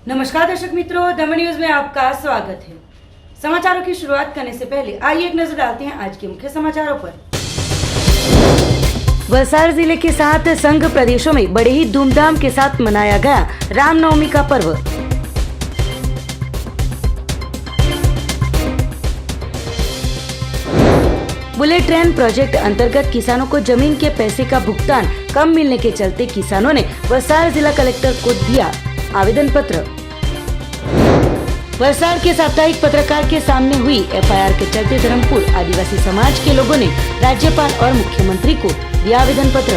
नमस्कार दर्शक मित्रों, दमन न्यूज में आपका स्वागत है। समाचारों की शुरुआत करने से पहले आइए एक नजर डालते हैं आज के मुख्य समाचारों पर। वलसाड़ जिले के 7 संघ प्रदेशों में बड़े ही धूमधाम के साथ मनाया गया रामनवमी का पर्व। बुलेट ट्रेन प्रोजेक्ट अंतर्गत किसानों को जमीन के पैसे का भुगतान कम मिलने के चलते किसानों ने वलसाड़ जिला कलेक्टर को दिया आवेदन पत्र। वलसाड़ के साप्ताहिक पत्रकार के सामने हुई एफआईआर के चलते धर्मपुर आदिवासी समाज के लोगों ने राज्यपाल और मुख्यमंत्री को दिया आवेदन पत्र।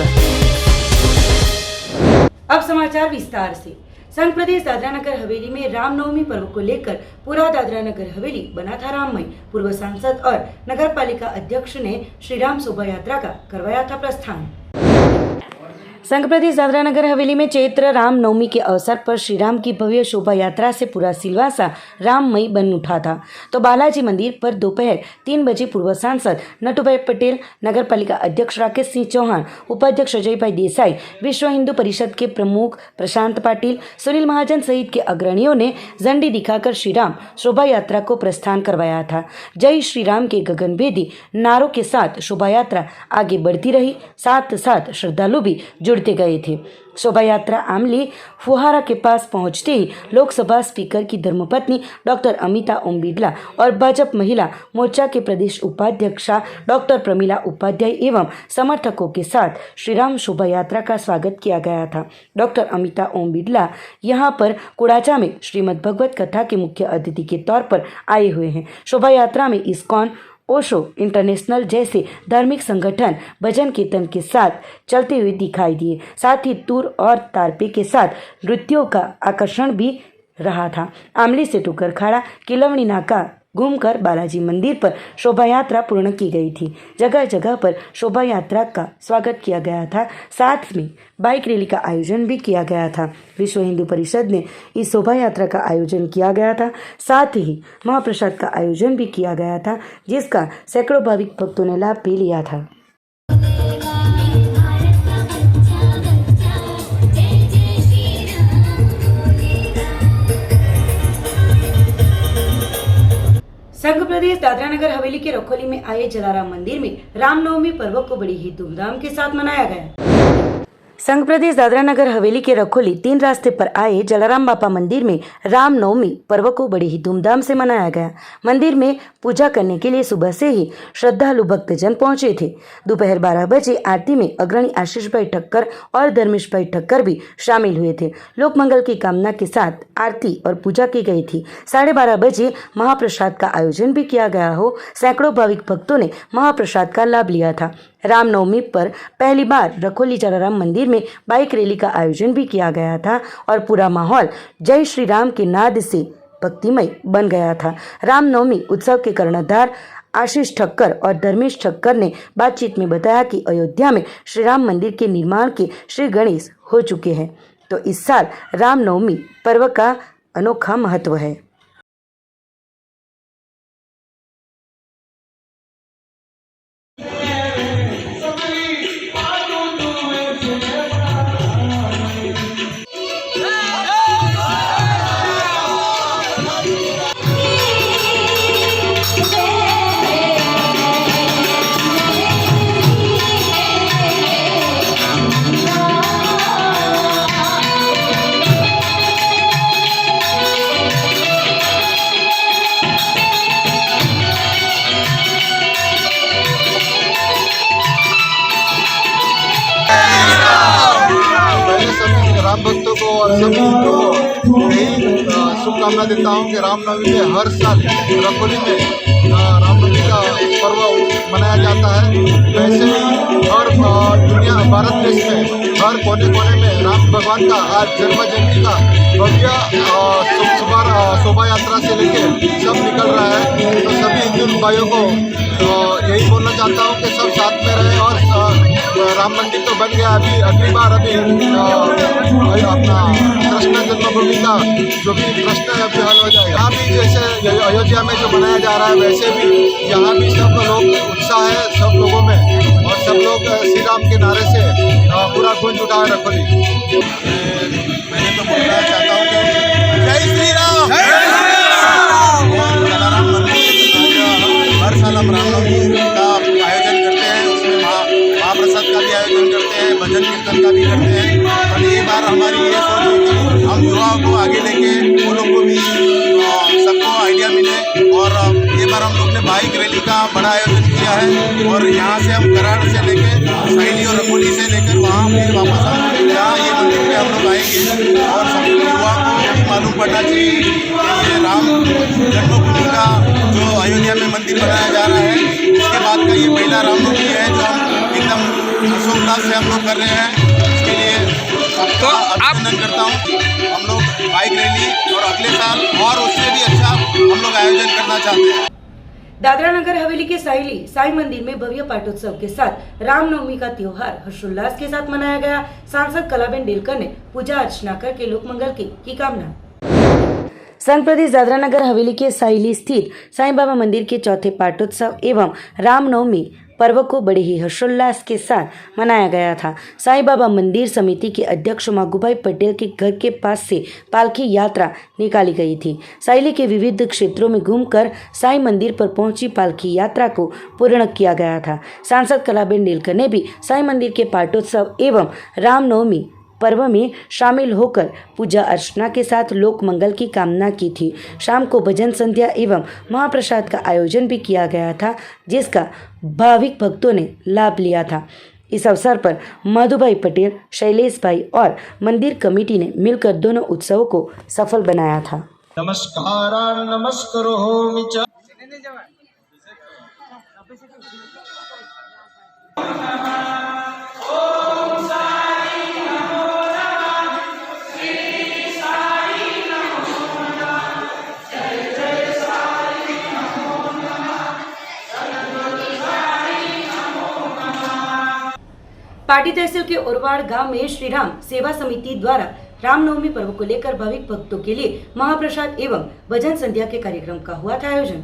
अब समाचार विस्तार से। संघ प्रदेश दादरा नगर हवेली में रामनवमी पर्व को लेकर पूरा दादरा नगर हवेली बना था राममय। पूर्व सांसद और नगर पालिका अध्यक्ष ने श्री राम शोभा यात्रा का करवाया था प्रस्थान। संघ प्रदेश दादरा नगर हवेली में चैत्र रामनवमी के अवसर पर श्री राम की भव्य शोभा यात्रा से पूरा सिलवासा राममय बन उठा था। तो बालाजी मंदिर पर दोपहर 3 बजे पूर्व सांसद नटूभाई पटेल, नगर पालिका अध्यक्ष राकेश सिंह चौहान, उपाध्यक्ष अजय भाई देसाई, विश्व हिंदू परिषद के प्रमुख प्रशांत पाटिल, सुनील महाजन सहित के अग्रणियों ने झंडी दिखाकर श्री राम शोभा यात्रा को प्रस्थान करवाया था। जय श्री राम के गगनभेदी नारों के साथ शोभा यात्रा आगे बढ़ती रही। साथ साथ श्रद्धालु भी जुड़ते गए थे। शोभा यात्रा आमली फुहारा के पास पहुंचते ही लोकसभा स्पीकर की धर्मपत्नी डॉक्टर अमिता ओम बिड़ला और भाजपा महिला मोर्चा के प्रदेश उपाध्यक्षा डॉक्टर प्रमिला उपाध्याय एवं समर्थकों के साथ श्री राम शोभा यात्रा का स्वागत किया गया था। डॉक्टर अमिता ओम बिड़ला यहां पर कुड़ाचा में श्रीमद् भगवत कथा के मुख्य अतिथि के तौर पर आए हुए हैं। शोभा यात्रा में इस्कॉन, ओशो इंटरनेशनल जैसे धार्मिक संगठन भजन कीर्तन के साथ चलते हुए दिखाई दिए। साथ ही तूर और तारपे के साथ नृत्यों का आकर्षण भी रहा था। आमली से टुकर खाड़ा किलवनी नाका घूमकर बालाजी मंदिर पर शोभा यात्रा पूर्ण की गई थी। जगह जगह पर शोभा यात्रा का स्वागत किया गया था। साथ में बाइक रैली का आयोजन भी किया गया था। विश्व हिंदू परिषद ने इस शोभा यात्रा का आयोजन किया गया था। साथ ही महाप्रसाद का आयोजन भी किया गया था, जिसका सैकड़ों भाविक भक्तों ने लाभ भी लिया था। संघ प्रदेश दादरा नगर हवेली के रखोली में आए जलाराम मंदिर में रामनवमी पर्व को बड़ी ही धूमधाम के साथ मनाया गया। संघ प्रदेश दादरा नगर हवेली के रखोली 3 रास्ते पर आए जलाराम बापा मंदिर में रामनवमी पर्व को बड़ी ही धूमधाम से मनाया गया। मंदिर में पूजा करने के लिए सुबह से ही श्रद्धालु भक्तजन पहुंचे थे। दोपहर 12 बजे आरती में अग्रणी आशीष भाई ठक्कर और धर्मेश भाई ठक्कर भी शामिल हुए थे। लोक मंगल की कामना के साथ आरती और पूजा की गई थी। 12:30 बजे महाप्रसाद का आयोजन भी किया गया हो। सैकड़ों भाविक भक्तों ने महाप्रसाद का लाभ लिया था। रामनवमी पर पहली बार रखोली जलाराम मंदिर में बाइक रैली का आयोजन भी किया गया था और पूरा माहौल जय श्री राम के नाद से भक्तिमय बन गया था। रामनवमी उत्सव के कर्णधार आशीष ठक्कर और धर्मेश ठक्कर ने बातचीत में बताया कि अयोध्या में श्री राम मंदिर के निर्माण के श्री गणेश हो चुके हैं, तो इस साल रामनवमी पर्व का अनोखा महत्व है। राम भक्तों को और सभी को यही शुभकामना देता हूँ कि रामनवमी में हर साल रखोली में रामनवमी का पर्व मनाया जाता है। वैसे ही हर दुनिया भारत देश में हर कोने कोने में राम भगवान का आज जन्म जयंती का भव्य शोभा यात्रा से लेके सब निकल रहा है। तो सभी हिंदू भाइयों को यही बोलना चाहता हूँ कि सब साथ में रहें और राम मंदिर तो बन गया, अगली बार अपना कृष्ण जन्मभूमि का जो भी प्रश्न है अभी हल हो जाएगा। यहाँ भी जैसे अयोध्या में जो बनाया जा रहा है वैसे भी यहाँ भी सब लोग उत्साह है सब लोगों में और सब लोग श्री राम के नारे से पूरा गूंज उठा रखोली। मैंने तो बोलना चाहता हूँ कि जय का बड़ा आयोजन किया है और यहाँ से हम कराड़ से लेके साइली और रंगोली से लेकर वहाँ फिर वापस हम यहाँ ये मंदिर पे हम लोग आएंगे और सब युवा को भी मालूम पड़ना चाहिए कि ये राम जन्मभूमि का जो अयोध्या में मंदिर बनाया जा रहा है उसके बाद का ये पहला रामनवमी है जो हम एकदम हर्षोल्लास से हम लोग कर रहे हैं। इसके लिए सबका अभिनंदन करता हूँ। हम लोग बाइक रैली और अगले साल और उससे भी अच्छा हम लोग आयोजन करना चाहते हैं। दादरा नगर हवेली के साइली साई मंदिर में भव्य पाटोत्सव के साथ रामनवमी का त्योहार हर्षोल्लास के साथ मनाया गया। सांसद कलाबेन डेलकर ने पूजा अर्चना करके लोक मंगल की कामना। संघ प्रदेश दादरा नगर हवेली के साइली स्थित साईं बाबा मंदिर के चौथे पाटोत्सव एवं रामनवमी पर्व को बड़े ही हर्षोल्लास के साथ मनाया गया था। साईं बाबा मंदिर समिति के अध्यक्ष मागूभाई पटेल के घर के पास से पालकी यात्रा निकाली गई थी। साइली के विविध क्षेत्रों में घूमकर साईं मंदिर पर पहुंची पालकी यात्रा को पूर्ण किया गया था। सांसद कलाबेन डेलकर ने भी साईं मंदिर के पाटोत्सव एवं रामनवमी पर्व में शामिल होकर पूजा अर्चना के साथ लोक मंगल की कामना की थी। शाम को भजन संध्या एवं महाप्रसाद का आयोजन भी किया गया था, जिसका भाविक भक्तों ने लाभ लिया था। इस अवसर पर मधुभाई पटेल, शैलेश भाई और मंदिर कमेटी ने मिलकर दोनों उत्सवों को सफल बनाया था। नमस्कार नमस्करोमि च पाटी तहसील के उरवाड़ गांव में श्री राम सेवा समिति द्वारा रामनवमी पर्व को लेकर भाविक भक्तों के लिए महाप्रसाद एवं भजन संध्या के कार्यक्रम का हुआ था आयोजन।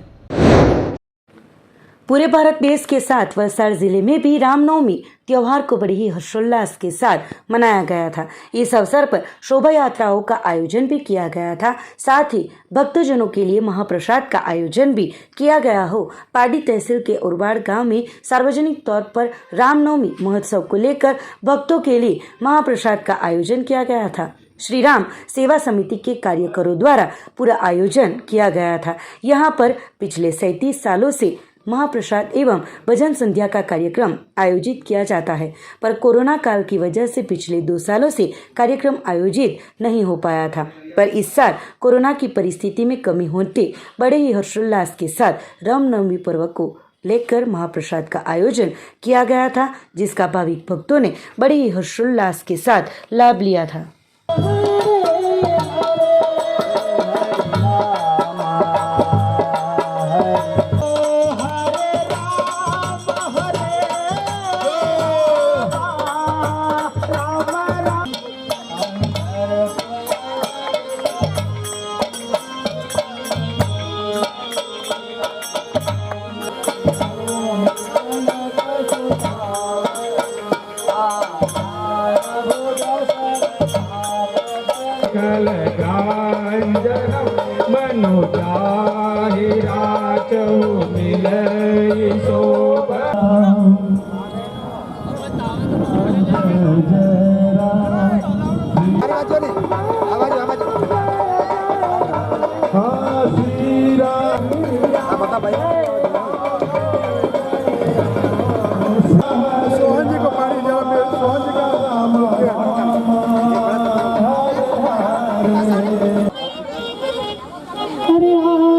पूरे भारत देश के साथ वलसाड़ जिले में भी रामनवमी त्योहार को बड़े ही हर्षोल्लास के साथ मनाया गया था। इस अवसर पर शोभा यात्राओं का आयोजन भी किया गया था। साथ ही भक्तजनों के लिए महाप्रसाद का आयोजन भी किया गया हो। पाटी तहसील के उरवाड़ गांव में सार्वजनिक तौर पर रामनवमी महोत्सव को लेकर भक्तों के लिए महाप्रसाद का आयोजन किया गया था। श्री राम सेवा समिति के कार्यकरों द्वारा पूरा आयोजन किया गया था। यहाँ पर पिछले 37 सालों से महाप्रसाद एवं भजन संध्या का कार्यक्रम आयोजित किया जाता है, पर कोरोना काल की वजह से पिछले 2 सालों से कार्यक्रम आयोजित नहीं हो पाया था। पर इस साल कोरोना की परिस्थिति में कमी होते बड़े ही हर्षोल्लास के साथ रामनवमी पर्व को लेकर महाप्रसाद का आयोजन किया गया था, जिसका भाविक भक्तों ने बड़े ही हर्षोल्लास के साथ लाभ लिया था।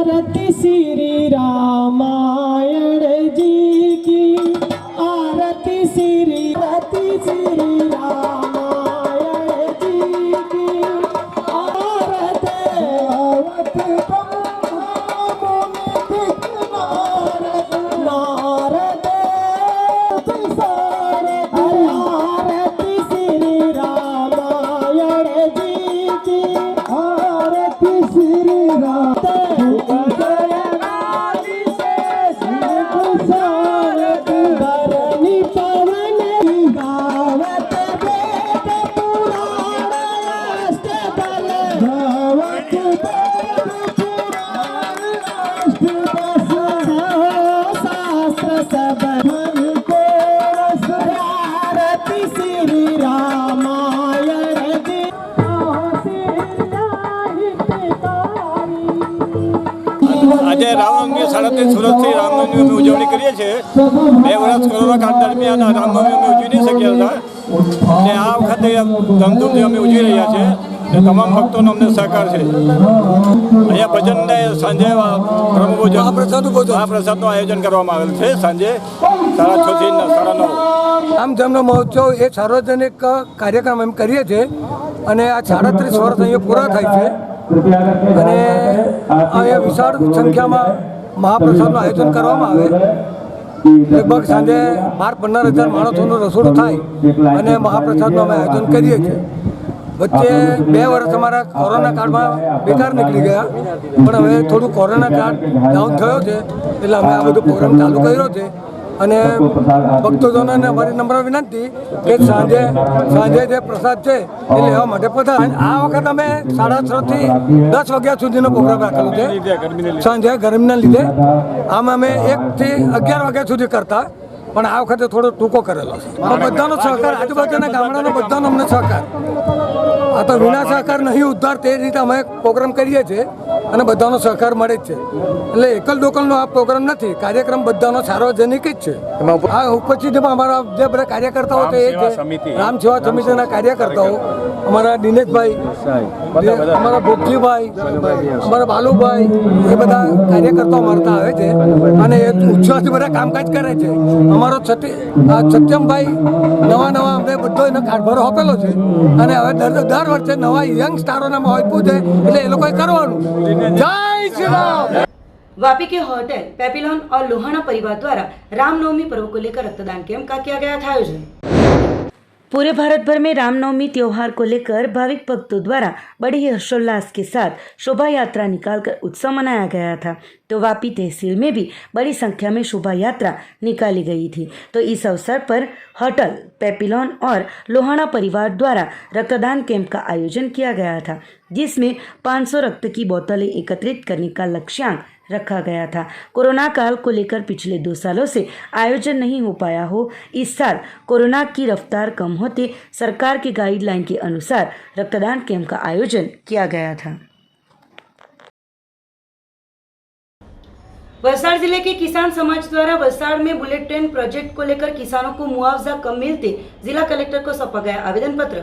आरती श्री रामायण जी की, आरती श्री रामायण जी की। આજે રામનવમી 3.5 સુરતથી રામનવમીની ઉજવણી કરીએ છીએ। 2 વર્ષ કોરોના કાળ દરમિયાન રામનવમી અમે ઉજવી નહીં શક્યા હતા ને આ વખતે ધૂમધામથી અમે ઉજવી રહ્યા છીએ ને તમામ ભક્તોનો અમને સહકાર છે। અહીંયા ભજનને સાંજે મહાપ્રસાદનું આયોજન કરવામાં આવેલ છે સાંજે 6:30 થી 9:30। રામજન્મ મહોત્સવ એ સાર્વજનિક કાર્યક્રમ એમ કરીએ છીએ અને આ 37 વર્ષ અહીંયા પૂરા થાય છે અને અહીંયા વિશાળ સંખ્યામાં મહાપ્રસાદનું આયોજન કરવામાં આવે। લગભગ સાંજે 12-15 હજાર માણસોનું રસોડું થાય અને મહાપ્રસાદનું અમે આયોજન કરીએ છીએ। વચ્ચે 2 વર્ષ અમારા કોરોના કાળમાં બેકાર નીકળી ગયા પણ હવે થોડું કોરોના કાળ ડાઉન થયો છે એટલે અમે આ બધો પ્રોગ્રામ ચાલુ કર્યો છે અને ભક્તજનોને અમારી નમ્ર વિનંતી કે સાંજે જે પ્રસાદ છે એ લેવા માટે પધારે। આ વખત અમે 6:30 થી 10 વાગ્યા સુધીનો પ્રોગ્રામ રાખેલો છે સાંજે ગરમીના લીધે। આમ અમે 1 થી 11 વાગ્યા સુધી કરતા પણ આ વખતે થોડો ટૂંકો કરેલો છે। બધાનો સહકાર, આજુબાજુના ગામડાનો બધાનો અમને સહકાર, આ તો વિના સહકાર નહીં ઉદ્ધાર, તે રીતે અમે પ્રોગ્રામ કરીએ છીએ અને બધાનો સહકાર મળે જ છે। એટલે એકલ દોકલનો આ પ્રોગ્રામ નથી, કાર્યક્રમ બધાનો સાર્વજનિક જ છે। આ ઉપસ્થિતિમાં અમારા જે બધા કાર્યકર્તાઓ છે એ છે રામ સેવા સમિતિના કાર્યકર્તાઓ, અમારા દિનેશભાઈ, અમારા ભોગજીભાઈ, અમારા બાલુભાઈ, એ બધા કાર્યકર્તાઓ મળતા આવે છે અને એ ઉત્સાહથી બધા કામકાજ કરે છે। અમારો સત્યમભાઈ નવા અમને બધો એનો કારભારો આપેલો છે અને હવે દર વર્ષે નવા યંગ સ્ટારોનામાં આપ્યું છે એટલે એ લોકોએ કરવાનું। જય શ્રી રામ। वापी के होटल पेपिलॉन और लोहाना परिवार द्वारा रामनवमी पर्व को लेकर रक्तदान कैंप का किया गया था आयोजन। पूरे भारत भर में रामनवमी त्योहार को लेकर भाविक भक्तों द्वारा बड़े ही हर्षोल्लास के साथ शोभा यात्रा निकालकर उत्सव मनाया गया था। तो वापी तहसील में भी बड़ी संख्या में शोभा यात्रा निकाली गई थी। तो इस अवसर पर होटल पेपिलॉन और लोहाना परिवार द्वारा रक्तदान कैंप का आयोजन किया गया था, जिसमें 500 रक्त की बोतलें एकत्रित करने का लक्ष्यांक रखा गया था। कोरोना काल को लेकर पिछले 2 सालों से आयोजन नहीं हो पाया हो, इस साल कोरोना की रफ्तार कम होते सरकार की गाइडलाइन के अनुसार रक्तदान कैंप का आयोजन किया गया था। वलसाड़ जिले के किसान समाज द्वारा वलसाड़ में बुलेट ट्रेन प्रोजेक्ट को लेकर किसानों को मुआवजा कम मिलते जिला कलेक्टर को सौंपा गया आवेदन पत्र।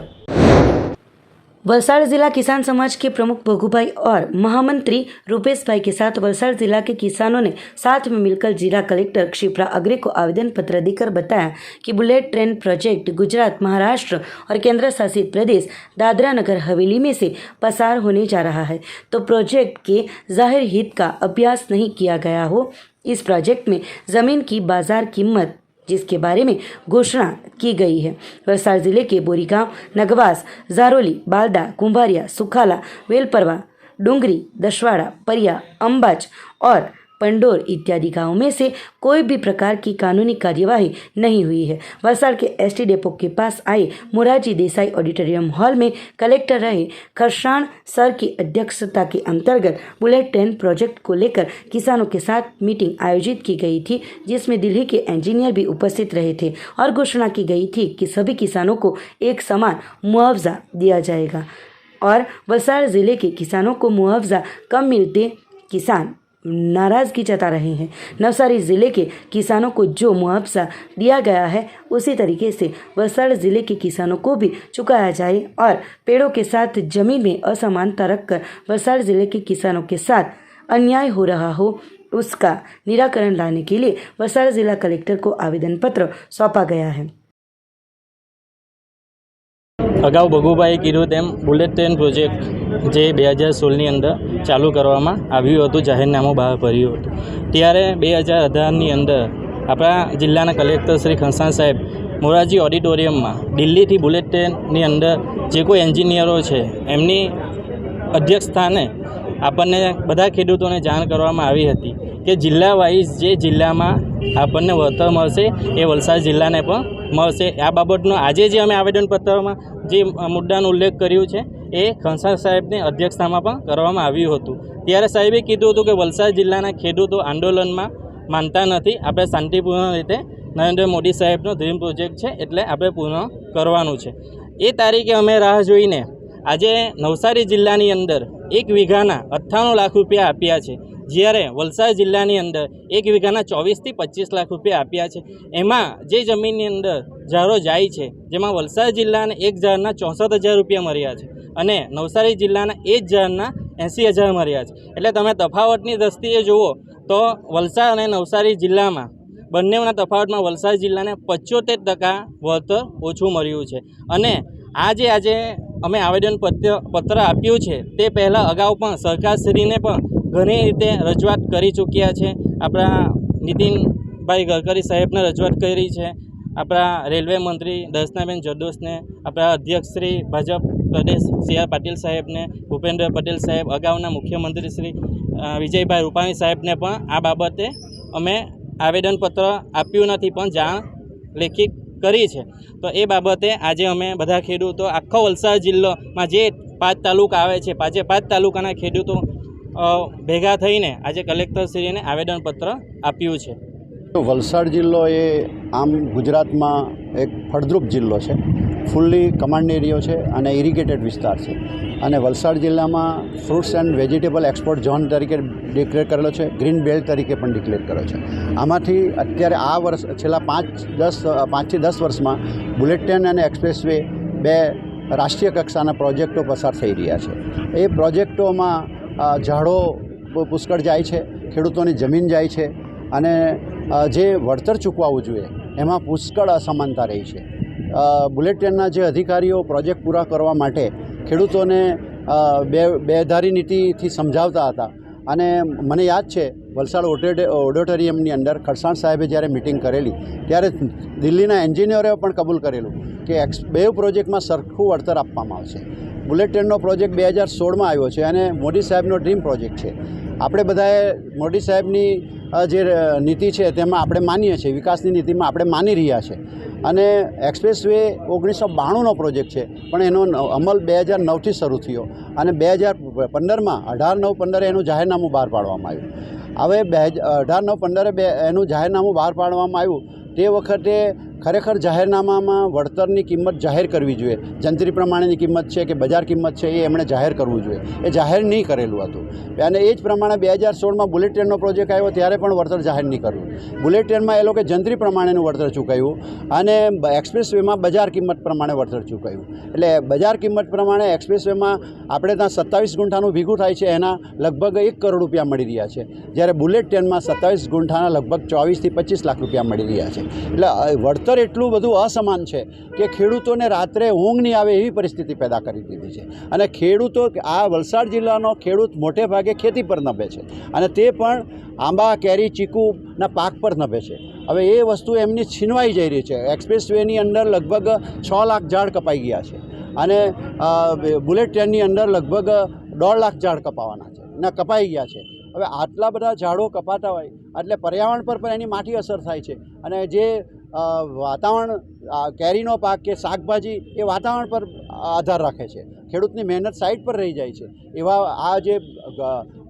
वलसाड़ जिला किसान समाज के प्रमुख भगुभाई और महामंत्री रूपेश भाई के साथ वलसाड़ जिला के किसानों ने साथ में मिलकर जिला कलेक्टर क्षिप्रा अग्रे को आवेदन पत्र देकर बताया कि bullet train project Gujarat, Maharashtra और केंद्र शासित प्रदेश दादरा नगर हवेली में से पसार होने जा रहा है, तो प्रोजेक्ट के जाहिर हित का अभ्यास नहीं किया गया हो। इस प्रोजेक्ट में ज़मीन की बाजार कीमत जिसके बारे में घोषणा की गई है। वलसाड़ जिले के बोरीगांव, नगवास, जारोली, बालदा, कुंभारिया, सुखाला, वेलपरवा, डूंगरी, दशवाड़ा, परिया, अंबाच और पंडोर इत्यादि गांवों में से कोई भी प्रकार की कानूनी कार्यवाही नहीं हुई है। वलसाड़ के एसटी डेपो के पास आए मोरारजी देसाई ऑडिटोरियम हॉल में कलेक्टर रहे खरसाण सर की अध्यक्षता के अंतर्गत बुलेट ट्रेन प्रोजेक्ट को लेकर किसानों के साथ मीटिंग आयोजित की गई थी, जिसमें दिल्ली के इंजीनियर भी उपस्थित रहे थे और घोषणा की गई थी कि सभी किसानों को एक समान मुआवजा दिया जाएगा। और वलसाड़ जिले के किसानों को मुआवजा कम मिलते किसान नाराजगी जता रहे हैं। नवसारी जिले के किसानों को जो मुआवजा दिया गया है उसी तरीके से वलसाड़ जिले के किसानों को भी चुकाया जाए और पेड़ों के साथ जमीन में असमानता रखकर वलसाड़ जिले के किसानों के साथ अन्याय हो रहा हो, उसका निराकरण लाने के लिए वलसाड़ जिला कलेक्टर को आवेदन पत्र सौंपा गया है। અગાઉ ભગુભાઈએ કીધું તેમ બુલેટ ટ્રેન પ્રોજેક્ટ જે 2016ની અંદર ચાલુ કરવામાં આવ્યું હતું, જાહેરનામું બહાર પડ્યું હતું, ત્યારે 2018ની અંદર આપણા જિલ્લાના કલેક્ટર શ્રી ખંસાણ સાહેબ મોરારજી ઓડિટોરિયમમાં દિલ્હીથી બુલેટ ટ્રેનની અંદર જે કોઈ એન્જિનિયરો છે એમની અધ્યક્ષસ્થાને આપણને બધા ખેડૂતોને જાણ કરવામાં આવી હતી કે જિલ્લા વાઇઝ જે જિલ્લામાં આપણને વળતર મળશે એ વલસાડ જિલ્લાને પણ મળશે। આ બાબતનો આજે જે અમે આવેદનપત્રમાં જે મુદ્દાનો ઉલ્લેખ કર્યો છે એ ખંસાર સાહેબની અધ્યક્ષતામાં પણ કરવામાં આવ્યું હતું। ત્યારે સાહેબે કીધું હતું કે વલસાડ જિલ્લાના ખેડૂતો આંદોલનમાં માનતા નથી, આપણે શાંતિપૂર્ણ રીતે નરેન્દ્ર મોદી સાહેબનો ડ્રીમ પ્રોજેક્ટ છે એટલે આપણે પૂર્ણ કરવાનું છે। એ તારીખે અમે રાહ જોઈને આજે નવસારી જિલ્લાની અંદર 1 વીઘાના 98 લાખ રૂપિયા આપ્યા છે, જ્યારે વલસાડ જિલ્લાની અંદર 1 વીઘાના 24 થી 25 લાખ રૂપિયા આપ્યા છે। એમાં જે જમીનની અંદર ઝાડો જાય છે, જેમાં વલસાડ જિલ્લાને એક ઝાડના 64,000 રૂપિયા મળ્યા છે અને નવસારી જિલ્લાના એક ઝાડના 80,000 મળ્યા છે। એટલે તમે તફાવતની દ્રષ્ટિએ જુઓ તો વલસાડ અને નવસારી જિલ્લામાં બંનેના તફાવતમાં વલસાડ જિલ્લાને 75% વળતર ઓછું મળ્યું છે। અને આજે અમે આવેદનપત્ર આપ્યું છે તે પહેલાં અગાઉ પણ સરકારશ્રીને પણ ઘણી રીતે રજૂઆત કરી ચૂક્યા છે। આપણા નીતિનભાઈ ગડકરી સાહેબને રજૂઆત કરી છે, આપણા રેલવે મંત્રી દર્શનાબેન જરદોશને, આપણા અધ્યક્ષ શ્રી ભાજપ પ્રદેશ CR પાટીલ સાહેબને, ભૂપેન્દ્ર પટેલ સાહેબ, અગાઉના મુખ્યમંત્રી શ્રી વિજયભાઈ રૂપાણી સાહેબને પણ આ બાબતે અમે આવેદનપત્ર આપ્યું નથી પણ જાણ લેખિત કરી છે। તો એ બાબતે આજે અમે બધા ખેડૂતો આખો વલસાડ જિલ્લામાં જે 5 તાલુકા આવે છે, 5 તાલુકાના ખેડૂતો ભેગા થઈને આજે કલેક્ટરશ્રીને આવેદનપત્ર આપ્યું છે। વલસાડ જિલ્લો એ આમ ગુજરાતમાં એક ફળદ્રુપ જિલ્લો છે, ફૂલ્લી કમાન્ડ એરિયો છે અને ઇરિગેટેડ વિસ્તાર છે અને વલસાડ જિલ્લામાં fruits and vegetable export zone તરીકે ડિક્લેર કરેલો છે, ગ્રીન બેલ્ટ તરીકે પણ ડિક્લેર કર્યો છે। આમાંથી અત્યારે આ વર્ષ છેલ્લા 5 થી 10 વર્ષમાં બુલેટ ટ્રેન અને એક્સપ્રેસ વે 2 રાષ્ટ્રીય કક્ષાના પ્રોજેક્ટો પસાર થઈ રહ્યા છે। એ પ્રોજેક્ટોમાં ઝાડો પુષ્કળ જાય છે, ખેડૂતોની જમીન જાય છે અને જે વળતર ચૂકવવું જોઈએ એમાં પુષ્કળ અસમાનતા રહી છે। બુલેટ ટ્રેનના જે અધિકારીઓ પ્રોજેક્ટ પૂરા કરવા માટે ખેડૂતોને બેધારી નીતિથી સમજાવતા હતા અને મને યાદ છે વલસાડ ઓડિટોરિયમની અંદર ખરસાણ સાહેબે જ્યારે મિટિંગ કરેલી ત્યારે દિલ્હીના એન્જિનિયરોએ પણ કબૂલ કરેલું કે 2 પ્રોજેક્ટમાં સરખું વળતર આપવામાં આવશે। બુલેટ ટ્રેનનો પ્રોજેક્ટ 2016માં આવ્યો છે અને મોદી સાહેબનો ડ્રીમ પ્રોજેક્ટ છે। આપણે બધાએ મોદી સાહેબની જે નીતિ છે તેમાં આપણે માનીએ છીએ, વિકાસની નીતિમાં આપણે માની રહ્યા છે અને એક્સપ્રેસ વે 1992નો પ્રોજેક્ટ છે પણ એનો અમલ 2009થી શરૂ થયો અને 2015માં 18/9/15 એનું જાહેરનામું બહાર પાડવામાં આવ્યું। હવે 18/9/15 એનું જાહેરનામું બહાર પાડવામાં આવ્યું તે વખતે ખરેખર જાહેરનામામાં વળતરની કિંમત જાહેર કરવી જોઈએ, જંત્રી પ્રમાણેની કિંમત છે કે બજાર કિંમત છે એ એમણે જાહેર કરવું જોઈએ, એ જાહેર નહીં કરેલું હતું અને એ જ પ્રમાણે 2016માં બુલેટ ટ્રેનનો પ્રોજેક્ટ આવ્યો ત્યારે પણ વળતર જાહેર નહીં કરવું। બુલેટ ટ્રેનમાં એ લોકોએ જંત્રી પ્રમાણેનું વળતર ચૂકવ્યું અને એક્સપ્રેસ વેમાં બજાર કિંમત પ્રમાણે વળતર ચૂકવ્યું। એટલે બજાર કિંમત પ્રમાણે એક્સપ્રેસ વેમાં આપણે ત્યાં 27 ગુંઠાનું ભેગું થાય છે એના લગભગ 1 કરોડ રૂપિયા મળી રહ્યા છે, જ્યારે બુલેટ ટ્રેનમાં 27 ગુંઠાના લગભગ 24 થી 25 લાખ રૂપિયા મળી રહ્યા છે। એટલે વળતર એટલું બધું અસમાન છે કે ખેડૂતોને રાત્રે ઊંઘ નહીં આવે એવી પરિસ્થિતિ પેદા કરી દીધી છે અને ખેડૂતો આ વલસાડ જિલ્લાનો ખેડૂત મોટે ભાગે ખેતી પર નભે છે અને તે પણ આંબા, કેરી, ચીકુના પાક પર નભે છે। હવે એ વસ્તુ એમની છીનવાઈ જઈ રહી છે। એક્સપ્રેસ વેની અંદર લગભગ 6 લાખ ઝાડ કપાઈ ગયા છે અને બુલેટ ટ્રેનની અંદર લગભગ 1.5 લાખ ઝાડ કપાવાના છે ને કપાઈ ગયા છે। હવે આટલા બધા ઝાડો કપાતા હોય એટલે પર્યાવરણ પર પણ એની માઠી અસર થાય છે અને જે વાતાવરણ કેરીનો પાક કે શાકભાજી એ વાતાવરણ પર આધાર રાખે છે, ખેડૂતની મહેનત સાઈડ પર રહી જાય છે। એવા આ જે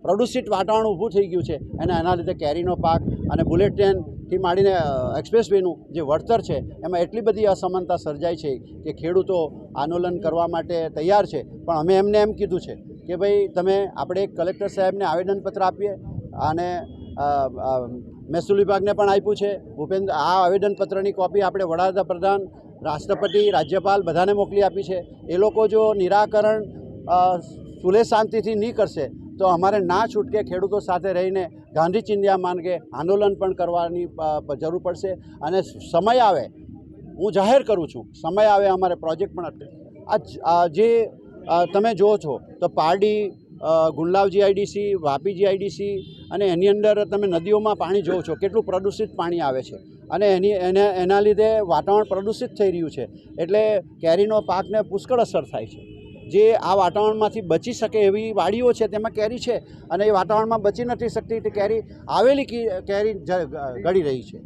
પ્રદૂષિત વાતાવરણ ઊભું થઈ ગયું છે એના લીધે કેરીનો પાક અને બુલેટ ટ્રેનથી માંડીને એક્સપ્રેસ વેનું જે વળતર છે એમાં એટલી બધી અસમાનતા સર્જાય છે કે ખેડૂતો આંદોલન કરવા માટે તૈયાર છે। પણ અમે એમને એમ કીધું છે કે ભાઈ તમે આપણે કલેક્ટર સાહેબને આવેદનપત્ર આપીએ અને મહેસૂલ વિભાગને પણ આપ્યું છે। આ આવેદનપત્રની કોપી આપણે વડાપ્રધાન, રાષ્ટ્રપતિ, રાજ્યપાલ બધાને મોકલી આપી છે। એ લોકો જો નિરાકરણ સુલે શાંતિથી નહીં કરશે તો અમારે ના છૂટકે ખેડૂતો સાથે રહીને ગાંધી ચિંધ્યા માર્ગે આંદોલન પણ કરવાની જરૂર પડશે અને સમય આવે, હું જાહેર કરું છું, સમય આવે અમારે પ્રોજેક્ટ પણ આ જે તમે જુઓ છો તો પારડી, ગુંડલાવ જીઆઈડીસી, વાપી જીઆઈડીસી અને એની અંદર તમે નદીઓમાં પાણી જુઓ છો કેટલું પ્રદૂષિત પાણી આવે છે અને એના લીધે વાતાવરણ પ્રદૂષિત થઈ રહ્યું છે। એટલે કેરીનો પાકને પુષ્કળ અસર થાય છે। જે આ વાતાવરણમાંથી બચી શકે એવી વાડીઓ છે તેમાં કેરી છે અને એ વાતાવરણમાં બચી નથી શકતી, તે કેરી આવેલી કેરી ગળી રહી છે।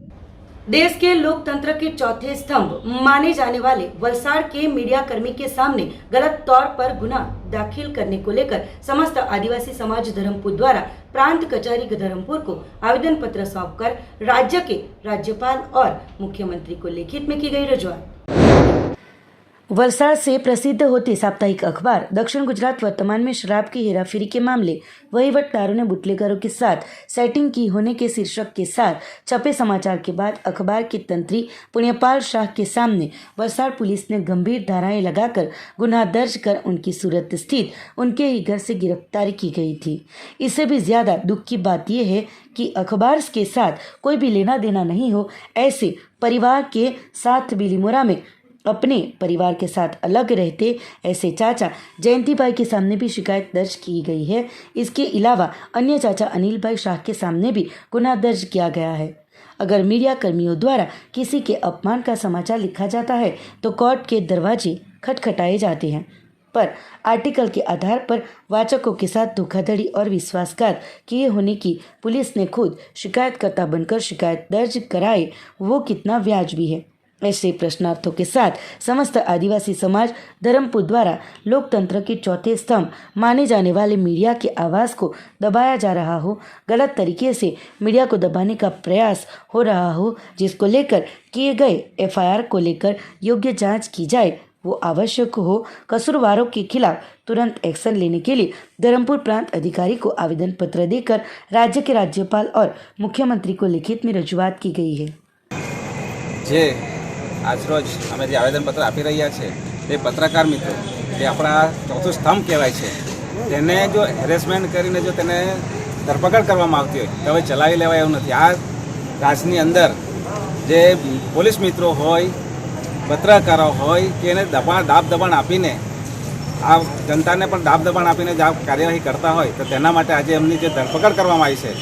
देश के लोकतंत्र के चौथे स्तंभ माने जाने वाले वलसाड़ के मीडिया कर्मी के सामने गलत तौर पर गुना दाखिल करने को लेकर समस्त आदिवासी समाज धर्मपुर द्वारा प्रांत कचहरी धर्मपुर को आवेदन पत्र सौंपकर राज्य के राज्यपाल और मुख्यमंत्री को लिखित में की गई रजूआत। वलसाड़ से प्रसिद्ध होते साप्ताहिक अखबार दक्षिण गुजरात वर्तमान में शराब की हेराफेरी के मामले वहीवटदारों ने बुटलेगरों के साथ सेटिंग की होने के शीर्षक के साथ छपे समाचार के बाद अखबार के तंत्री पुण्यपाल शाह के सामने वलसाड़ पुलिस ने गंभीर धाराएं लगाकर गुनाह दर्ज कर उनकी सूरत स्थित उनके ही घर से गिरफ्तारी की गई थी। इससे भी ज़्यादा दुख की बात यह है कि अखबार के साथ कोई भी लेना देना नहीं हो ऐसे परिवार के साथ बिलीमोरा में अपने परिवार के साथ अलग रहते ऐसे चाचा जयंती भाई के सामने भी शिकायत दर्ज की गई है। इसके अलावा अन्य चाचा अनिल भाई शाह के सामने भी गुनाह दर्ज किया गया है। अगर मीडिया कर्मियों द्वारा किसी के अपमान का समाचार लिखा जाता है तो कोर्ट के दरवाजे खटखटाए जाते हैं, पर आर्टिकल के आधार पर वाचकों के साथ धोखाधड़ी और विश्वासघात किए होने की पुलिस ने खुद शिकायतकर्ता बनकर शिकायत दर्ज कराए, वो कितना वाजिबी है? ऐसे प्रश्नार्थों के साथ समस्त आदिवासी समाज धर्मपुर द्वारा लोकतंत्र के चौथे स्तंभ माने जाने वाले मीडिया के आवाज़ को दबाया जा रहा हो, गलत तरीके से मीडिया को दबाने का प्रयास हो रहा हो, जिसको लेकर किए गए एफआईआर को लेकर योग्य जांच की जाए, वो आवश्यक हो। कसूरवारों के खिलाफ तुरंत एक्शन लेने के लिए धर्मपुर प्रांत अधिकारी को आवेदन पत्र देकर राज्य के राज्यपाल और मुख्यमंत्री को लिखित में रजूआत की गई है। આજરોજ અમે જે આવેદનપત્ર આપી રહ્યા છે તે પત્રકાર મિત્રો જે આપણા ચોથું સ્તંભ કહેવાય છે તેને જો હેરેસમેન્ટ કરીને જો તેને ધરપકડ કરવામાં આવતી હોય તો હવે ચલાવી લેવાય એવું નથી। આ રાજની અંદર જે પોલીસ મિત્રો હોય, પત્રકારો હોય કે એને દાબ દબાણ આપીને આ જનતાને પણ દાબ દબાણ આપીને જે કાર્યવાહી કરતા હોય તો તેના માટે આજે એમની જે ધરપકડ કરવામાં આવી છે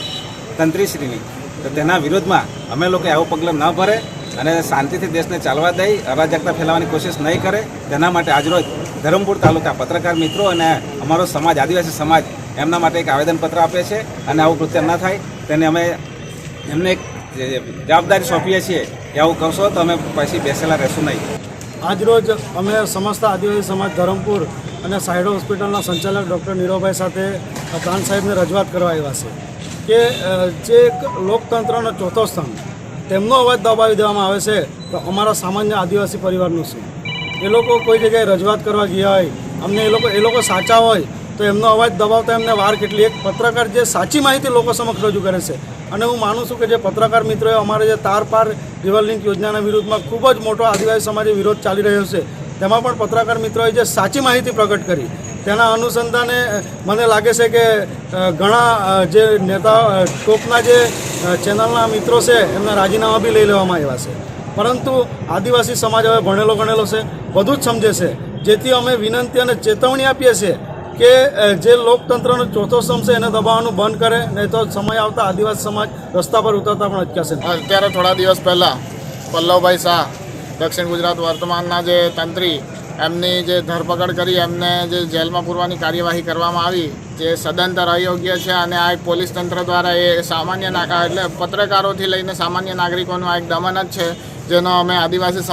તંત્રીશ્રીની, તો તેના વિરોધમાં અમે લોકો આવું પગલું ન ભરે અને શાંતિથી દેશને ચાલવા દઈ, અરાજકતા ફેલાવવાની કોશિશ નહીં કરે, તેના માટે આજરોજ ધરમપુર તાલુકા પત્રકાર મિત્રો અને અમારો સમાજ, આદિવાસી સમાજ એમના માટે એક આવેદનપત્ર આપે છે અને આવું કૃત્ય ન થાય તેને અમે એમને એક જવાબદારી સોંપીએ છીએ કે આવું કરશો તો અમે પછી બેસેલા રહેશું નહીં। આજરોજ અમે સમસ્ત આદિવાસી સમાજ ધરમપુર અને સાયડો હોસ્પિટલના સંચાલક ડૉક્ટર નીરવભાઈ સાથે પ્રાંત સાહેબને રજૂઆત કરવા આવ્યા છે કે જે લોકતંત્રનો ચોથો સ્તંભ તેમનો અવાજ દબાવી દેવામાં આવે છે તો અમારા સામાન્ય આદિવાસી પરિવારનું શું? એ લોકો કોઈ જગ્યાએ રજૂઆત કરવા ગયા હોય, અમને એ લોકો સાચા હોય તો એમનો અવાજ દબાવતા એમને વાર કેટલી? એક પત્રકાર જે સાચી માહિતી લોકો સમક્ષ રજૂ કરે છે, અને હું માનું છું કે જે પત્રકાર મિત્રોએ અમારે જે તાર પાર રિવર લિંક યોજનાના વિરુદ્ધમાં ખૂબ જ મોટો આદિવાસી સમાજે વિરોધ ચાલી રહ્યો છે, તેમાં પણ પત્રકાર મિત્રોએ જે સાચી માહિતી પ્રગટ કરી તેના અનુસંધાને મને લાગે છે કે ઘણા જે નેતા ટોપના જે ચેનલના મિત્રો છે એમના રાજીનામા બી લઈ લેવામાં આવ્યા છે। પરંતુ આદિવાસી સમાજ હવે ભણેલો ગણેલો છે, બધું જ સમજે છે, જેથી અમે વિનંતી અને ચેતવણી આપીએ છીએ કે જે લોકતંત્રનો ચોથો સ્તંભ છે એને દબાવવાનું બંધ કરે, નહીં તો સમય આવતા આદિવાસી સમાજ રસ્તા પર ઉતરતા પણ અટકાશે। અત્યારે થોડા દિવસ પહેલાં પલ્લવભાઈ શાહ દક્ષિણ ગુજરાત વર્તમાનના જે તંત્રી એમની જે ધરપકડ કરી એમને જે જેલમાં પૂરવાની કાર્યવાહી કરવામાં આવી જે સદંતર અયોગ્ય છે અને આ એક પોલીસ તંત્ર દ્વારા એ સામાન્ય એટલે પત્રકારોથી લઈને સામાન્ય નાગરિકોનું આ એક દમન જ છે, જેનો અમે આદિવાસી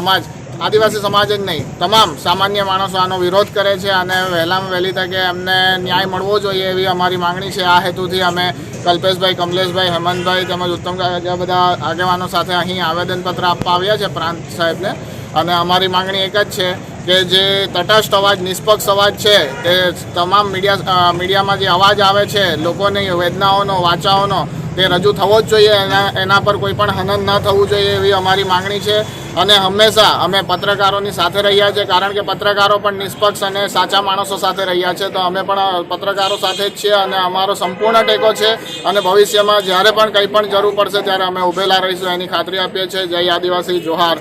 સમાજ જ નહીં તમામ સામાન્ય માણસો આનો વિરોધ કરે છે અને વહેલામાં વહેલી તકે એમને ન્યાય મળવો જોઈએ એવી અમારી માંગણી છે। આ હેતુથી અમે કલ્પેશભાઈ, કમલેશભાઈ, હેમંતભાઈ તેમજ ઉત્તમ બધા આગેવાનો સાથે અહીં આવેદનપત્ર આપવા આવ્યા છે પ્રાંત સાહેબને, અને અમારી માંગણી એક જ છે કે જે તટસ્થ અવાજ, નિષ્પક્ષ અવાજ છે તે તમામ મીડિયામાં જે અવાજ આવે છે લોકોની વેદનાઓનો, વાચાઓનો, તે રજૂ થવો જ જોઈએ, એના પર કોઈ પણ હનન ન થવું જોઈએ એવી અમારી માંગણી છે। અને હંમેશા અમે પત્રકારોની સાથે રહ્યા છે, કારણ કે પત્રકારો પણ નિષ્પક્ષ અને સાચા માણસો સાથે રહ્યા છે, તો અમે પણ પત્રકારો સાથે જ છીએ અને અમારો સંપૂર્ણ ટેકો છે અને ભવિષ્યમાં જ્યારે પણ કંઈ પણ જરૂર પડશે ત્યારે અમે ઉભેલા રહીશું એની ખાતરી આપીએ છીએ। જય आदिवासी, जोहार।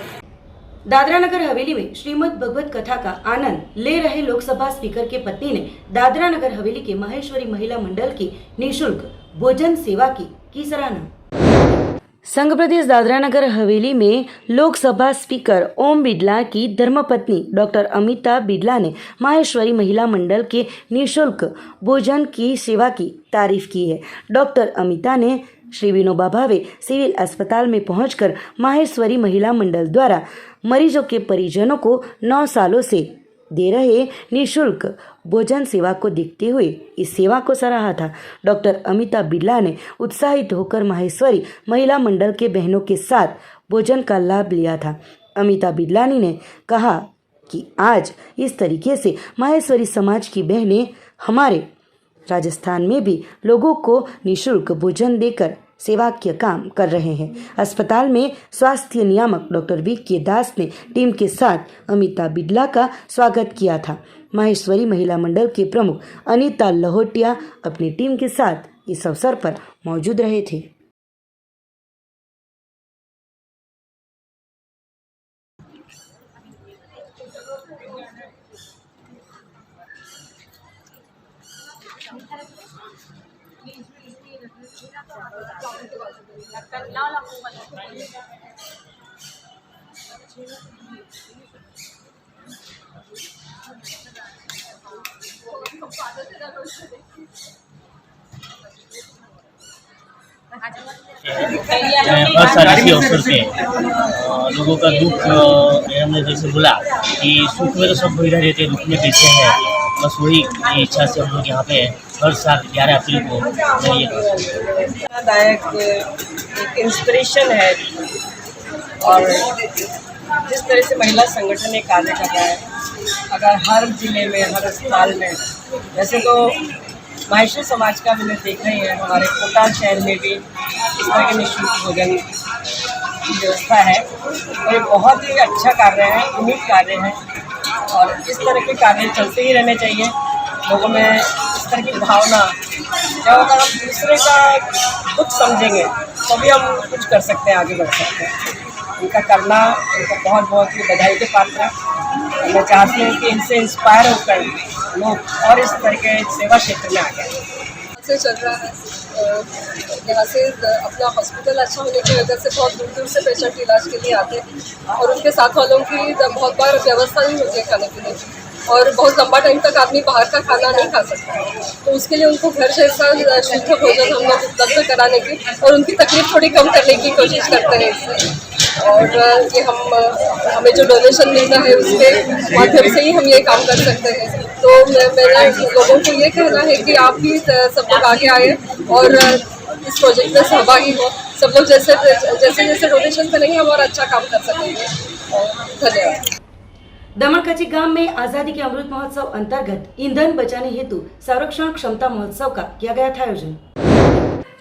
दादरा नगर हवेली में श्रीमद् भगवत कथा का आनंद ले रहे लोकसभा स्पीकर के पत्नी ने दादरा नगर हवेली के माहेश्वरी महिला मंडल की निःशुल्क भोजन सेवा की सराहना। संघ प्रदेश दादरा नगर हवेली में लोकसभा स्पीकर ओम बिरला की धर्मपत्नी डॉक्टर अमिता बिरला ने माहेश्वरी महिला मंडल के निःशुल्क भोजन की सेवा की तारीफ की है। डॉक्टर अमिता ने श्री विनोबा भावे सिविल अस्पताल में पहुंचकर माहेश्वरी महिला मंडल द्वारा मरीजों के परिजनों को 9 सालों से दे रहे निःशुल्क भोजन सेवा को देखते हुए इस सेवा को सराहा था। डॉक्टर अमिता बिरला ने उत्साहित होकर माहेश्वरी महिला मंडल के बहनों के साथ भोजन का लाभ लिया था। अमिता बिरलानी ने कहा कि आज इस तरीके से माहेश्वरी समाज की बहनें हमारे राजस्थान में भी लोगों को निःशुल्क भोजन देकर सेवाकीय काम कर रहे हैं। अस्पताल में स्वास्थ्य नियामक डॉक्टर वी.के. दास ने टीम के साथ अमिता बिडला का स्वागत किया था। माहेश्वरी महिला मंडल के प्रमुख अनीता लहोटिया अपनी टीम के साथ इस अवसर पर मौजूद रहे थे। बहुत सारे इसी अवसर पे लोगों का दुख हमने जैसे बोला कि सुख में तो सब वही रहते हैं, दुख में कैसे है, बस वही इच्छा से हम लोग यहाँ पे हर साल 11 अप्रैल को ये दायक एक इंस्पिरेशन है। और जिस तरह से महिला संगठन एक कार्य कर रहा है, अगर हर जिले में हर अस्पताल में, वैसे तो माहेश्वरी समाज का मैंने देखा ही है, हमारे कोटा शहर में भी इस तरह के निःशुल्क भोजन की व्यवस्था है और ये बहुत ही अच्छा कार्य है, उम्मीद कार्य है और इस तरह के कार्य चलते ही रहने चाहिए। लोगों में इस तरह की भावना, जब अगर हम दूसरे का दुख समझेंगे तभी हम कुछ कर सकते हैं, आगे बढ़ सकते हैं। इनका करना, इनका बहुत बहुत ही बधाई के पात्र है। मैं चाहती हूँ कि इनसे इंस्पायर होकर लोग और इस तरह के सेवा क्षेत्र में आ गए। से चल रहा है यहाँ से अपना हॉस्पिटल अच्छा होने की वजह से बहुत दूर दूर से पेशेंट इलाज के लिए आते हैं और उनके साथ वालों की बहुत बार व्यवस्था नहीं होती है खाने पीने की और बहुत लंबा टाइम तक आदमी बाहर का खाना नहीं खा सकता, तो उसके लिए उनको घर जैसा शुद्ध भोजन हम लोग उपलब्ध कराने की और उनकी तकलीफ थोड़ी कम करने की कोशिश करते हैं इससे। और ये हमें जो डोनेशन मिलता है उसके माध्यम से ही हम ये काम कर सकते हैं। तो मेरा लोगों को ये कहना है कि आप भी सब लोग आगे आए और इस प्रोजेक्ट में सहभागी हो। सब लोग जैसे जैसे डोनेशन करेंगे हम और अच्छा काम कर सकेंगे। धन्यवाद। दमन कच्ची गांव में आजादी के अमृत महोत्सव अंतर्गत ईंधन बचाने हेतु संरक्षण क्षमता महोत्सव का किया गया था आयोजन।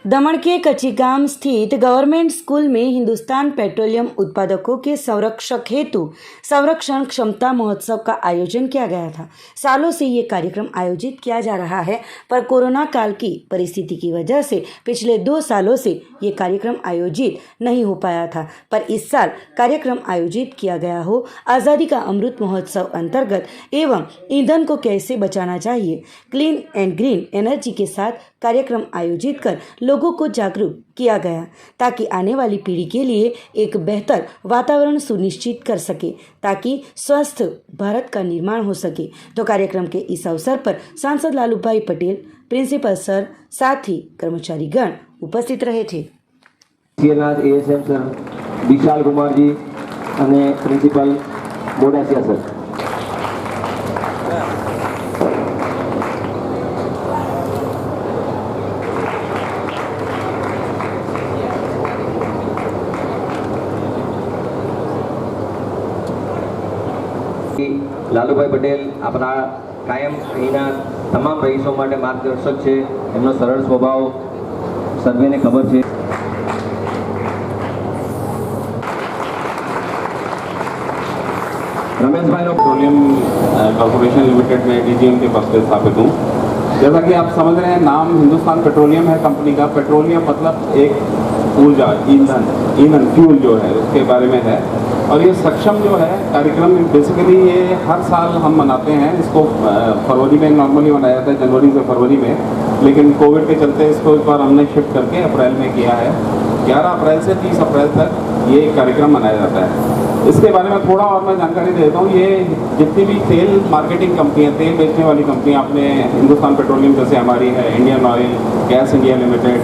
दमन के कच्ची गांव स्थित गवर्नमेंट स्कूल में हिंदुस्तान पेट्रोलियम उत्पादकों के संरक्षक हेतु संरक्षण क्षमता महोत्सव का आयोजन किया गया था। सालों से ये कार्यक्रम आयोजित किया जा रहा है, पर कोरोना काल की परिस्थिति की वजह से पिछले 2 सालों से ये कार्यक्रम आयोजित नहीं हो पाया था, पर इस साल कार्यक्रम आयोजित किया गया हो। आज़ादी का अमृत महोत्सव अंतर्गत एवं ईंधन को कैसे बचाना चाहिए, क्लीन एंड ग्रीन एनर्जी के साथ कार्यक्रम आयोजित कर लोगों को जागरूक किया गया, ताकि आने वाली पीढ़ी के लिए एक बेहतर वातावरण सुनिश्चित कर सके, ताकि स्वस्थ भारत का निर्माण हो सके। तो कार्यक्रम के इस अवसर पर सांसद लालू भाई पटेल, प्रिंसिपल सर, साथ ही कर्मचारीगण उपस्थित रहे थे। एएसएम सर विशाल कुमार जी અને પ્રિન્સિપલ બોડાસિયા સર। લાલુભાઈ પટેલ આપણા કાયમ અહીંના તમામ રહીશો માટે માર્ગદર્શક છે। એમનો સરળ સ્વભાવ સર્વેને ખબર છે। रमेश भाई पेट्रोलियम कॉर्पोरेशन लिमिटेड में डीजीएम के पद पर स्थापित हूँ। जैसा कि आप समझ रहे हैं, नाम हिंदुस्तान पेट्रोलियम है कंपनी का। पेट्रोलियम मतलब एक ऊर्जा, ईंधन फ्यूल जो है उसके बारे में है। और ये सक्षम जो है कार्यक्रम बेसिकली ये हर साल हम मनाते हैं। इसको फरवरी में नॉर्मली मनाया जाता है, जनवरी से फरवरी में, लेकिन कोविड के चलते इसको इस बार हमने शिफ्ट करके अप्रैल में किया है। 11 अप्रैल से 30 अप्रैल तक ये कार्यक्रम मनाया जाता है। इसके बारे में थोड़ा और मैं जानकारी देता हूँ। ये जितनी भी तेल मार्केटिंग कंपनियाँ, तेल बेचने वाली कंपनियाँ, आपने हिंदुस्तान पेट्रोलियम जैसे हमारी है, Indian oil, gas India limited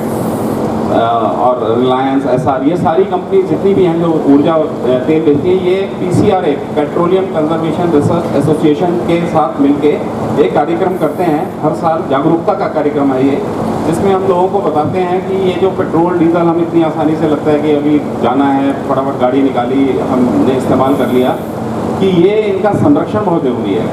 और रिलायंस, एसआर, ये सारी कंपनी जितनी भी हैं जो ऊर्जा तेल बेचती हैं, ये PCRA petroleum conservation research association के साथ मिलके एक कार्यक्रम करते हैं। हर साल जागरूकता का कार्यक्रम है ये, जिसमें हम लोगों को बताते हैं कि ये जो पेट्रोल डीजल हम इतनी आसानी से लगता है कि अभी जाना है, फटाफट गाड़ी निकाली, हमने इस्तेमाल कर लिया, कि ये इनका संरक्षण बहुत जरूरी है।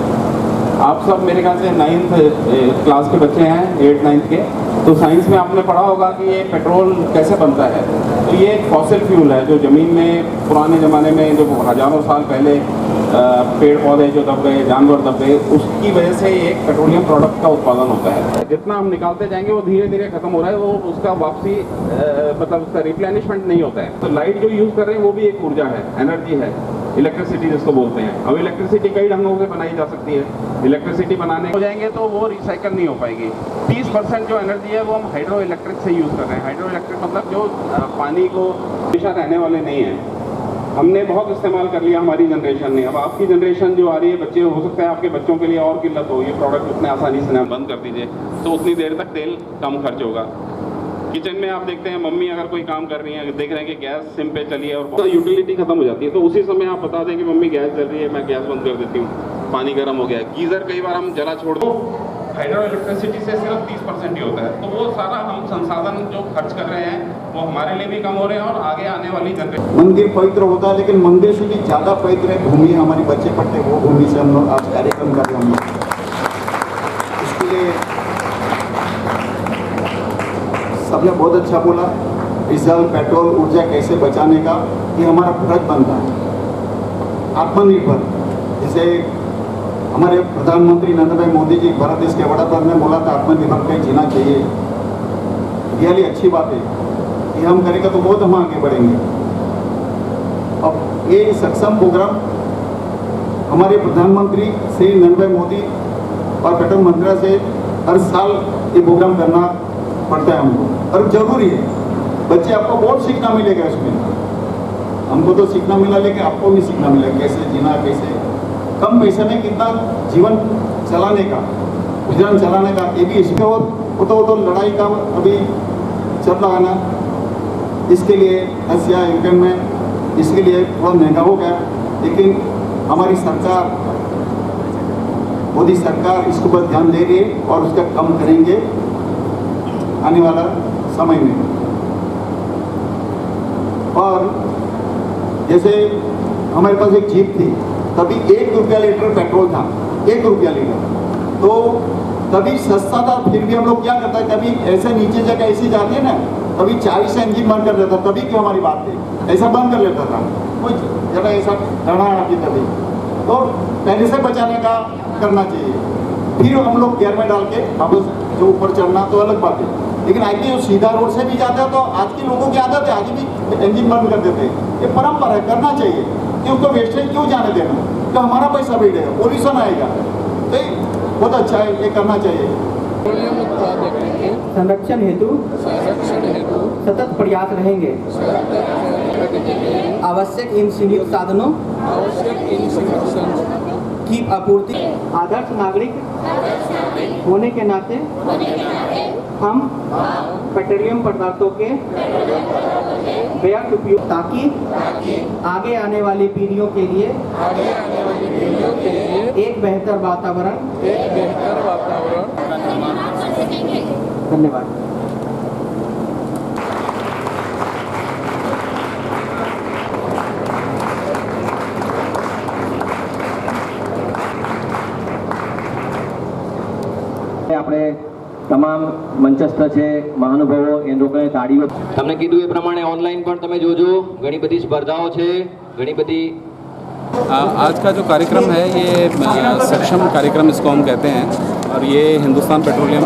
आप सब मेरे ख्याल से 9th क्लास के बच्चे हैं, 8th 9th के, तो साइंस में आपने पढ़ा होगा कि ये पेट्रोल कैसे बनता है। तो ये एक फॉसिल फ्यूल है जो ज़मीन में पुराने ज़माने में जो हज़ारों साल पहले पेड़ पौधे जो दब गए, जानवर दब गए, उसकी वजह से एक पेट्रोलियम प्रोडक्ट का उत्पादन होता है। जितना हम निकालते जाएंगे वो धीरे धीरे खत्म हो रहा है, वो उसका वापसी मतलब उसका रिप्लेनिशमेंट नहीं होता है। तो लाइट जो यूज़ कर रहे हैं वो भी एक ऊर्जा है, एनर्जी है, इलेक्ट्रिसिटी जिसको बोलते हैं। अब इलेक्ट्रिसिटी कई ढंगों से बनाई जा सकती है। इलेक्ट्रिसिटी बनाने हो जाएंगे तो वो रिसाइकल नहीं हो पाएगी। 30% जो एनर्जी है वो हम हाइड्रो इलेक्ट्रिक से यूज़ कर रहे हैं। हाइड्रो इलेक्ट्रिक मतलब जो पानी को हमेशा रहने वाले नहीं है। हमने बहुत इस्तेमाल कर लिया हमारी जनरेशन ने। अब आपकी जनरेशन जो आ रही है, बच्चे, हो सकता है आपके बच्चों के लिए और किल्लत हो, ये प्रोडक्ट उतने आसानी से ना बंद कर दीजिए तो उतनी देर तक तेल कम खर्च होगा। किचन में आप देखते हैं मम्मी अगर कोई काम कर रही है, देख रहे हैं कि गैस सिम पे चली है और तो यूटिलिटी खत्म हो जाती है, तो उसी समय आप बता दें कि मम्मी गैस जल रही है, मैं गैस बंद कर देती हूँ, पानी गर्म हो गया। गीज़र कई बार हम जला छोड़ दो, हाइड्रो इलेक्ट्रिसिटी से सिर्फ 30% ही होता है। तो वो सारा हम संसाधन जो खर्च कर रहे हैं वो हमारे लिए भी कम हो रहे हैं और आगे आने वाली जनरेशन। मंदिर पवित्र होता है, लेकिन मंदिर से भी ज़्यादा पवित्र भूमि हमारे बच्चे पढ़ते, वो भूमि से हम लोग आज कार्यक्रम कर रहे हैं। इसके लिए सबने बहुत अच्छा बोला, डीजल पेट्रोल ऊर्जा कैसे बचाने का ये हमारा फर्ज बनता है। आत्मनिर्भर, जैसे हमारे प्रधानमंत्री नरेंद्र भाई मोदी जी भारत देश के वड़ा प्रधान ने बोला था आत्मनिर्भर कहीं जीना चाहिए। रियली अच्छी बात है, ये हम करेंगे तो बहुत हम आगे बढ़ेंगे। अब ये सक्षम प्रोग्राम हमारे प्रधानमंत्री श्री नरेंद्र भाई मोदी और पेट्रोल मंत्रालय से हर साल ये प्रोग्राम करना पड़ता है हमको, और जरूरी है। बच्चे आपको बहुत सीखना मिलेगा इसमें, हमको तो सीखना मिला, लेकिन आपको भी सीखना मिलेगा कैसे जीना, कैसे कम पैसे में कितना जीवन चलाने का, गुजरान चलाने का। ये भी इसमें वो तो लड़ाई का अभी चल रहा है ना, इसके लिए एशिया यूक्रेन में इसके लिए थोड़ा महंगा हो गया, लेकिन हमारी सरकार, मोदी सरकार इसके ऊपर ध्यान दे रही है और उसका कम करेंगे आने वाला समय में। और जैसे हमारे पास एक जीप थी, तभी 1 रुपया लीटर पेट्रोल था, 1 रुपया लीटर, तो तभी सस्ता था, फिर भी हम लोग क्या करता है, कभी ऐसे नीचे जगह ऐसी जाती है ना, कभी चाबी से इंजन बंद कर देता, तभी क्यों हमारी बात थी, ऐसा बंद कर लेता था, कोई जगह ऐसा डरना आती तभी। तो पहले से बचाने का करना चाहिए, फिर हम लोग गियर में डाल के वापस जो ऊपर चढ़ना तो अलग बात है। लेकिन आज भी जो सीधा रोड से भी जाता है तो आज के लोगों की आदत है, आज भी इंजन बंद कर देते हैं। ये परंपरा है, करना चाहिए, कि उसको वेस्टेज क्यों जाने देना, तो हमारा पैसा बढ़ेगा, पोल्यूशन आएगा, तो बहुत अच्छा है, ये करना चाहिए। संरक्षण हेतु सतत प्रयास रहेंगे। आवश्यक इन सीमित साधनों की आपूर्ति। आदर्श नागरिक होने के नाते हम पेट्रोलियम पदार्थों के व्यर्थ उपयोग, ताकि आगे आने वाली पीढ़ियों के लिए एक बेहतर वातावरण धन्यवाद। આપણે તમામ મંચસ્થ છે મહાનુભાવો એ લોકોને તાળીઓ તમને કીધું એ પ્રમાણે ઓનલાઈન પણ તમે જોજો, ઘણી બધી સ્પર્ધાઓ છે, ઘણી બધી। आज का जो कार्यक्रम है ये सक्षम कार्यक्रम इसको हम कहते हैं, और ये हिंदुस्तान पेट्रोलियम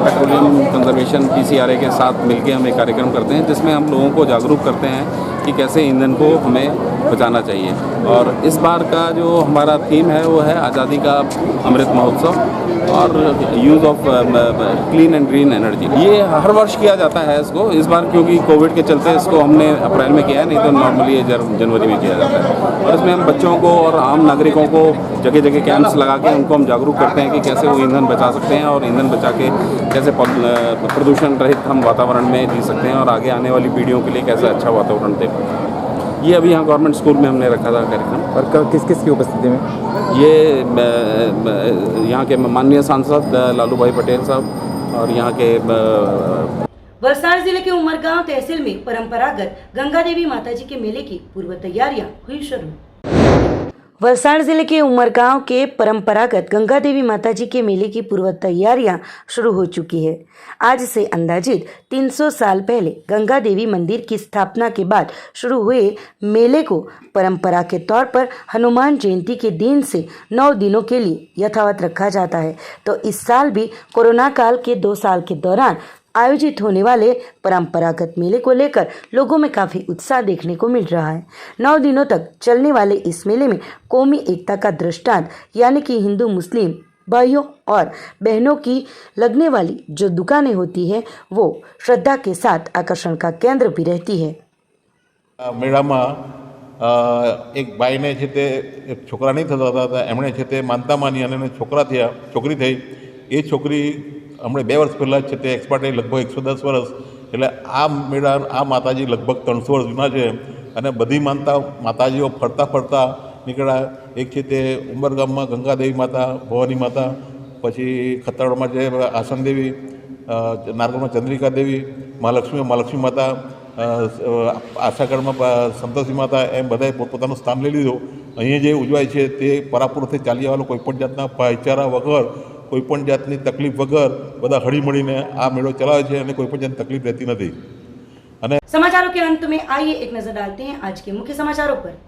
कंजर्वेशन PCRA के साथ मिलके हम एक कार्यक्रम करते हैं जिसमें हम लोगों को जागरूक करते हैं कि कैसे ईंधन को हमें बचाना चाहिए। और इस बार का जो हमारा थीम है वो है आज़ादी का अमृत महोत्सव और use of clean and green energy. ये हर वर्ष किया जाता है इसको, इस बार क्योंकि कोविड के चलते इसको हमने अप्रैल में किया है, नहीं तो नॉर्मली ये जनवरी में किया जाता है। और इसमें हम बच्चों को और आम नागरिकों को जगह जगह कैंप्स लगा के उनको हम जागरूक करते हैं कि कैसे वो ईंधन बचा सकते हैं और ईंधन बचा के कैसे प्रदूषण रहित हम वातावरण में जी सकते हैं और आगे आने वाली पीढ़ियों के लिए कैसे अच्छा वातावरण दे। ये अभी यहाँ गवर्नमेंट स्कूल में हमने रखा था कार्यक्रम। और किस किस की उपस्थिति में? ये यहाँ के माननीय सांसद लालू भाई पटेल साहब और यहाँ के वलसाड जिले के उमरगांव तहसील में परंपरागत गंगा देवी माताजी के मेले की पूर्व तैयारियां हुई शुरू। वलसाड़ जिले के उमरगांव के परंपरागत गंगा देवी माताजी के मेले की पूर्व तैयारियां शुरू हो चुकी है। आज से अंदाजित 300 साल पहले गंगा देवी मंदिर की स्थापना के बाद शुरू हुए मेले को परंपरा के तौर पर हनुमान जयंती के दिन से 9 दिनों के लिए यथावत रखा जाता है। तो इस साल भी कोरोना काल के 2 साल के दौरान आयोजित होने वाले परंपरागत मेले को लेकर लोगों में काफ़ी उत्साह देखने को मिल रहा है। 9 दिनों तक चलने वाले इस मेले में कौमी एकता का दृष्टांत यानी कि हिंदू मुस्लिम भाइयों और बहनों की लगने वाली जो दुकानें होती हैं वो श्रद्धा के साथ आकर्षण का केंद्र भी रहती है। मेला में एक भाई ने छोकरा नहीं थता एमणे मानता मानी अने छोकरा थया छोकरी थई ए छोकरी हमणे 2 वर्ष पहला एक्सपायर थई लगभग 110 वर्ष एटले आ मेळा आ माताजी लगभग 300 वर्ष जूना है अने बधी मानता माताजीओ फरता फरता निकळ्या। एक उमरगाम में गंगा देवी माता भवानी माता पछी खतराड़ में आसन देवी नारगोल में चंद्रिका देवी महालक्ष्मी माता आशागढ़ में संतोषी माता एम बधाए पोतपोतानुं स्थान लई लीधुं। अहीं जे उजवाय छे ते परापूरथी चाली आवेलो कोईपण जातना भाईचारा वगर कोईपण जातनी तकलीफ वगर बधा हळीमळीने आ मेळो चलावे छे अने कोईपण जातनी तकलीफ रहती नथी। समाचारों के अंत में आइए एक नजर डालते हैं आज के मुख्य समाचारों पर।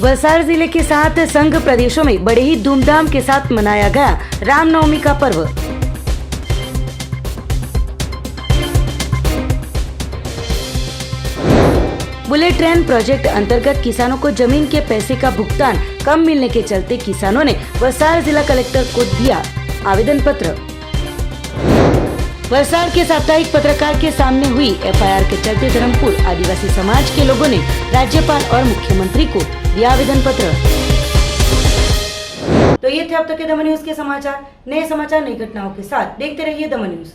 वलसाड़ जिले के 7 संघ प्रदेशों में बड़े ही धूमधाम के साथ मनाया गया रामनवमी का पर्व। बुलेट ट्रेन प्रोजेक्ट अंतर्गत किसानों को जमीन के पैसे का भुगतान कम मिलने के चलते किसानों ने वलसाड़ जिला कलेक्टर को दिया आवेदन पत्र। वलसाड़ के साप्ताहिक पत्रकार के सामने हुई एफआईआर के चलते धर्मपुर आदिवासी समाज के लोगों ने राज्यपाल और मुख्यमंत्री को दिया आवेदन पत्र। तो ये थे अब तक के दमन न्यूज के समाचार। नए समाचार नई घटनाओं के साथ देखते रहिए दमन न्यूज।